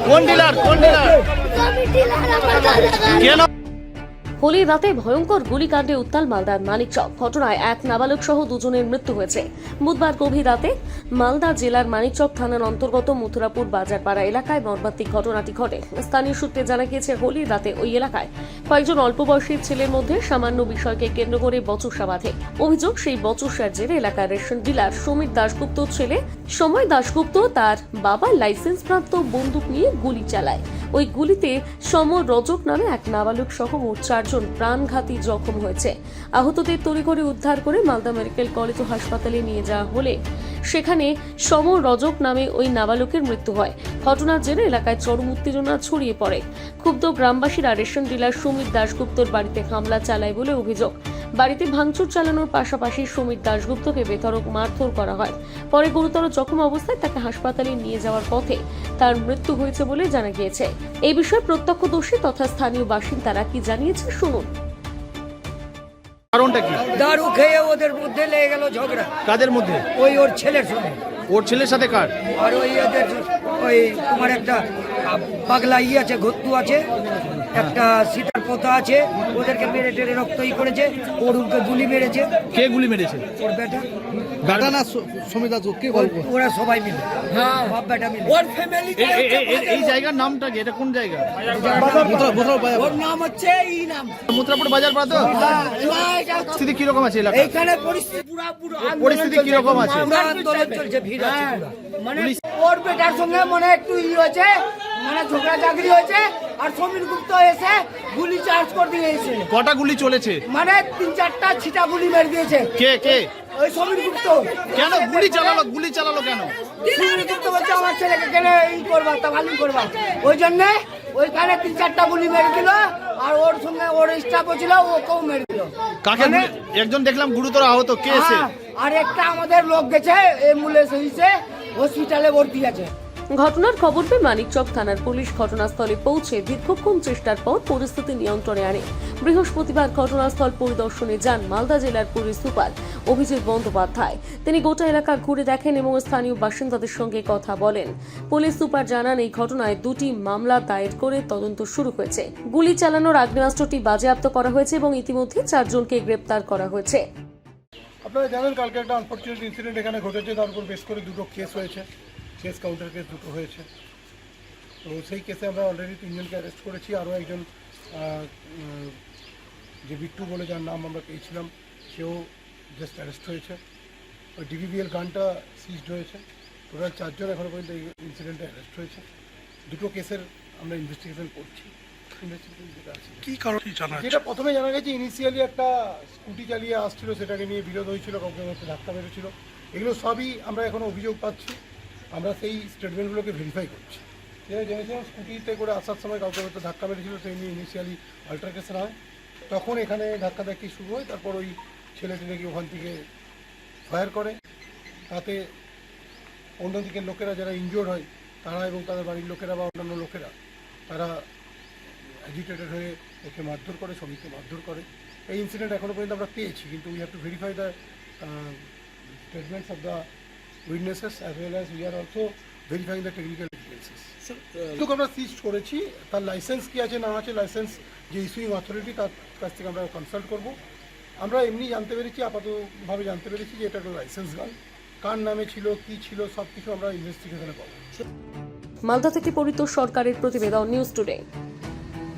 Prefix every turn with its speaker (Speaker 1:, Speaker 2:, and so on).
Speaker 1: কোন ডিলার কেন?
Speaker 2: হোলির রাতে ভয়ঙ্কর গুলিকাণ্ডে উত্তাল মালদার মানিকচক। ঘটনায় এক নাবালক সহ দুজনের মৃত্যু হয়েছে। বুধবার গভীর রাতে মালদা জেলার মানিকচক থানার অন্তর্গত মথুরাপুর বাজারপাড়া এলাকায় মর্মান্তিক ঘটনাটি ঘটে। স্থানীয় সূত্রে জানা গিয়েছে, হোলির রাতে ওই এলাকায় কয়েকজন অল্প বয়সী ছেলের মধ্যে সামান্য বিষয়কে কেন্দ্র করে বচসা বাঁধে। অভিযোগ, সেই বচসার জেরে এলাকার রেশন ডিলার সমীর দাশগুপ্তর ছেলে সময় দাশগুপ্ত তার বাবার লাইসেন্সপ্রাপ্ত বন্দুক নিয়ে গুলি চালায়। ওই গুলিতে সমর রজক নামে এক নাবালক সহ মোট 4 জন প্রাণঘাতী জখম হয়েছে। আহতদের তড়িঘড়ি উদ্ধার করে মালদা মেডিকেল কলেজ ও হাসপাতালে নিয়ে যাওয়া হলে সেখানে সমর রজক নামে ওই নাবালকের মৃত্যু হয়। ঘটনার জেরে এলাকায় চরম উত্তেজনা ছড়িয়ে পড়ে। ক্ষুব্ধ গ্রামবাসীরা রেশন ডিলার সমীর দাশগুপ্তর বাড়িতে হামলা চালায় বলে অভিযোগ। বাড়িতে ভাঙচুর চালানোর পাশাপাশি সমীর দাশগুপ্তকে বেধড়ক মারধর করা হয়। পরে গুরুতর জখম অবস্থায় তাকে হাসপাতালে নিয়ে যাওয়ার পথে তার মৃত্যু হয়েছে বলে জানা গিয়েছে। এই বিষয়ে প্রত্যক্ষদর্শী তথা স্থানীয় বাসিন্দারা কি জানিয়েছে শুনুন।
Speaker 1: কারণটা কি?
Speaker 3: দারু খেয়ে ওদের মধ্যে লেগে গেল ঝগড়া।
Speaker 1: কাদের মধ্যে?
Speaker 3: ওর ছেলের সঙ্গে।
Speaker 1: ওর ছেলের সাথে কার?
Speaker 3: আর ওদের তোমার একটা পাগলা আছে, ঘত্তু আছে, একটা সীতার পোতা আছে, ওদেরকে মেরে টেরে রক্তই করেছে। ওরকে গুলি মেরেছে।
Speaker 1: কে গুলি মেরেছে?
Speaker 3: ওর বেটা।
Speaker 4: বেটা না সমিতা কে গল্প?
Speaker 3: ওরা সবাই মিলে, বাপ বেটা মিলে। ওর ফ্যামিলি।
Speaker 1: এই জায়গার নামটা কি? এটা কোন জায়গা?
Speaker 3: ওর নাম হচ্ছে
Speaker 1: মথুরাপুর বাজার পাড়া তো? পরিস্থিতি কিরকম আছে এলাকায়?
Speaker 3: এইখানে
Speaker 1: পরিস্থিতি কিরকম আছে?
Speaker 3: আন্দোলন চলছে, ভিড় আছে পুরা। মানে ওর বেটার সঙ্গে মনে একটু হয়েছে, মানে ঝগড়া চাকরি হয়েছে। আর সমীর গুপ্ত এসে গুলি চার্জ করে দিয়েছে।
Speaker 1: কটা গুলি চলেছে?
Speaker 3: মানে 3-4টা ছিটা গুলি মেরে দিয়েছে।
Speaker 1: কে কে?
Speaker 3: ওই সমীর গুপ্ত।
Speaker 1: কেন গুলি চালালো? গুলি চালালো কেন?
Speaker 3: সমীর গুপ্ত বলছে আমার ছেলেকে কেন এই করবা, তাবালি করবা। ওই জন্যে ওইখানে 3-4টা গুলি মেরে দিল। আর ওর সঙ্গে ওর স্টাফও ছিল, ওকেও মেরে দিল।
Speaker 1: কাকে? একজন দেখলাম গুরুতর আহত। কে এসে?
Speaker 3: আর একটা আমাদের লোক গেছে, অ্যাম্বুলেন্স হয়েছে, হসপিটালে ভর্তি আছে।
Speaker 2: ঘটনার খবর পেয়ে মানিকচক থানার পুলিশ ঘটনাস্থলে পৌঁছে দীর্ঘক্ষণ চেষ্টার পর পরিস্থিতি নিয়ন্ত্রণে আনে। বৃহস্পতিবার ঘটনাস্থল পরিদর্শনে যান মালদা জেলার পুলিশ সুপার অভিজিৎ বন্দ্যোপাধ্যায়। তিনি গোটা এলাকা ঘুরে দেখেন এবং স্থানীয় বাসিন্দাদের সঙ্গে কথা বলেন। পুলিশ সুপার জানান, এই ঘটনায় 2টি মামলা দায়ের করে তদন্ত শুরু হয়েছে। গুলি চালানোর আগ্নেয়াস্ত্রটি বাজেয়াপ্ত করা হয়েছে এবং ইতিমধ্যে 4 জনকে গ্রেপ্তার করা হয়েছে।
Speaker 5: আপনারা জানেন কালকে একটা আনফর্চুনেট ইনসিডেন্ট এখানে ঘটেছে, তার উপর বেশ করে 2টো কেস হয়েছে। কেস কাউন্টার কেস 2টো হয়েছে। তো সেই কেসে আমরা অলরেডি 3 জনকে অ্যারেস্ট করেছি। আরও একজন যে বিট্টু বলে যার নাম আমরা পেয়েছিলাম, সেও জাস্ট অ্যারেস্ট হয়েছে। ওই ডিভিবিএল গানটা সিজড হয়েছে। টোটাল 4 জন এখনো পর্যন্ত এই ইনসিডেন্টে অ্যারেস্ট হয়েছে। 2টো কেসের আমরা ইনভেস্টিগেশন করছি। যেটা প্রথমে জানা গেছে, ইনিশিয়ালি একটা স্কুটি চালিয়ে আসছিল, সেটাকে নিয়ে বিরোধ হয়েছিল, কাউকে হচ্ছে ধাক্কা মেরেছিল। এগুলো সবই আমরা এখনো অভিযোগ পাচ্ছি। আমরা সেই স্টেটমেন্টগুলোকে ভেরিফাই করছি। যেটা জেনেছিলাম স্কুটিতে করে আসার সময় কাউকে হয়তো ধাক্কা মেরেছিল, সেই নিয়ে ইনিশিয়ালি অল্টারকেশন হয়। তখন এখানে ধাক্কাধাক্কি শুরু হয়। তারপর ওই ছেলেটি নাকি ওখান থেকে ফায়ার করে। তাতে অন্যদিকের লোকেরা যারা ইনজিওর্ড হয়, তারা এবং তাদের বাড়ির লোকেরা বা অন্যান্য লোকেরা, তারা অ্যাজিটেটেড হয়ে ওকে মারধর করে, শ্রমিককে মারধর করে। এই ইনসিডেন্ট এখনও পর্যন্ত আমরা পেয়েছি, কিন্তু we have to verify the statements of the witnesses as well as we are also verifying the technical detailses. কিন্তু আমরা সিজ করেছি। তার লাইসেন্স কী আছে না আছে, লাইসেন্স যে ইস্যুইং অথরিটি, তার কাছ থেকে আমরা কনসাল্ট করব। আমরা এমনি জানতে পেরেছি, আপাতভাবে জানতে পেরেছি যে এটা একটা লাইসেন্স গান। কার নামে ছিল, কী ছিল, সব কিছু আমরা ইনভেস্টিগেশনে পাবো।
Speaker 2: মালদা থেকে পরিতোষ সরকারের প্রতিবেদন, নিউজ টুডে।